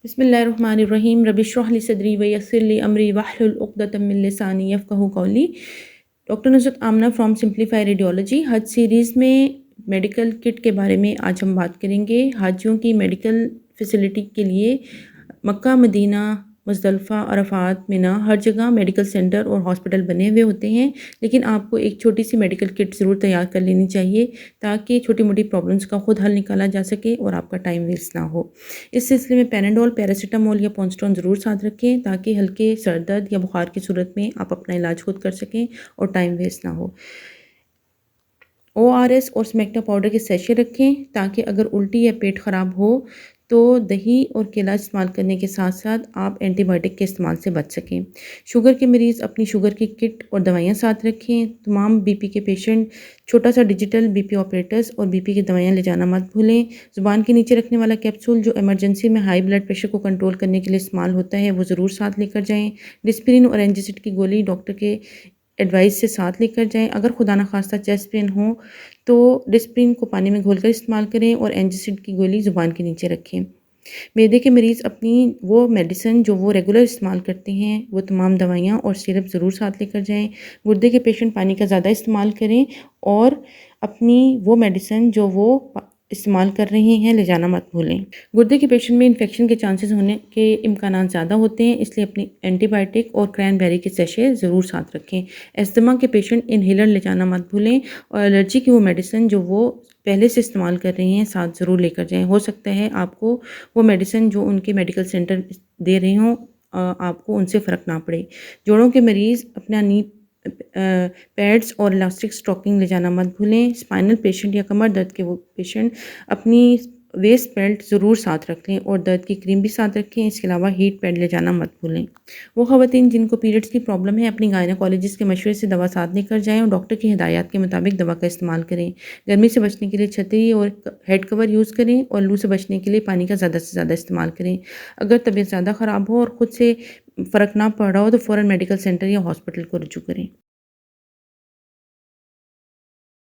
बिस्मिल्लाहिर्रहमानिर्रहीम रबिश्रह ली सदरी व यस्सिर ली अमरी वहलुल उक़दतम मिन लिसानी यफ़क़हू क़ौली। Doctor Nusrat Amna from simplify radiology. हज सीरीज़ में मेडिकल किट के बारे में आज हम बात करेंगे। हाजियों की मेडिकल फ़ैसिलिटी के लिए मक्का, मदीना, मुज़दलिफ़ा, अरफ़ात, मिना हर जगह मेडिकल सेंटर और हॉस्पिटल बने हुए होते हैं। लेकिन आपको एक छोटी सी मेडिकल किट ज़रूर तैयार कर लेनी चाहिए ताकि छोटी मोटी प्रॉब्लम्स का खुद हल निकाला जा सके और आपका टाइम वेस्ट ना हो। इस सिलसिले में पैराडोल, पैरासीटामोल या पॉन्स्टोन ज़रूर साथ रखें ताकि हल्के सर दर्द या बुखार की सूरत में आप अपना इलाज खुद कर सकें और टाइम वेस्ट ना हो। ORS और स्मेक्टा पाउडर के सैशे रखें ताकि अगर उल्टी या पेट ख़राब हो तो दही और केला इस्तेमाल करने के साथ साथ आप एंटीबायोटिक के इस्तेमाल से बच सकें। शुगर के मरीज़ अपनी शुगर की किट और दवाइयाँ साथ रखें। तमाम बीपी के पेशेंट छोटा सा डिजिटल बीपी ऑपरेटर्स और बीपी की दवाइयाँ ले जाना मत भूलें। ज़ुबान के नीचे रखने वाला कैप्सूल जो इमरजेंसी में हाई ब्लड प्रेशर को कंट्रोल करने के लिए इस्तेमाल होता है वो ज़रूर साथ लेकर जाएँ। डिस्प्रिन और एंटासिड की गोली डॉक्टर के एडवाइस से साथ लेकर जाएँ। अगर खुदा न खास्ता चेस्ट पेन हो तो डिस्प्रिन को पानी में घोलकर इस्तेमाल करें और एंटासिड की गोली ज़ुबान के नीचे रखें। मैदे के मरीज़ अपनी वो मेडिसिन जो वो रेगुलर इस्तेमाल करते हैं वो तमाम दवाइयाँ और सिरप ज़रूर साथ लेकर जाएँ। गुर्दे के पेशेंट पानी का ज़्यादा इस्तेमाल करें और अपनी वो मेडिसिन जो वो इस्तेमाल कर रहे हैं ले जाना मत भूलें। गुर्दे के पेशेंट में इन्फेक्शन के चांसेस होने के इम्कानात ज़्यादा होते हैं, इसलिए अपनी एंटीबायोटिक और क्रैनबेरी के सैशे ज़रूर साथ रखें। अस्थमा के पेशेंट इन्हेलर ले जाना मत भूलें और एलर्जी की वो मेडिसिन जो वो पहले से इस्तेमाल कर रहे हैं साथ ज़रूर लेकर जाएँ। हो सकता है आपको वो मेडिसिन जो उनके मेडिकल सेंटर दे रहे हों आपको उनसे फ़र्क ना पड़े। जोड़ों के मरीज़ अपना नी पैड्स और इलास्टिक स्टॉकिंग ले जाना मत भूलें। स्पाइनल पेशेंट या कमर दर्द के वो पेशेंट अपनी वेस्ट बेल्ट ज़रूर साथ रख लें और दर्द की क्रीम भी साथ रखें। इसके अलावा हीट पैड ले जाना मत भूलें। वो ख़वातीन जिनको पीरियड्स की प्रॉब्लम है अपनी गायनेकोलॉजिस्ट के मशवरे से दवा साथ लेकर जाएँ और डॉक्टर की हिदायत के मुताबिक दवा का इस्तेमाल करें। गर्मी से बचने के लिए छतरी और हेड कवर यूज़ करें और लू से बचने के लिए पानी का ज़्यादा से ज़्यादा इस्तेमाल करें। अगर तबीयत ज़्यादा ख़राब हो और ख़ुद से फ़र्क ना पड़ रहा हो तो फ़ौरन मेडिकल सेंटर या हॉस्पिटल को रुजू करें।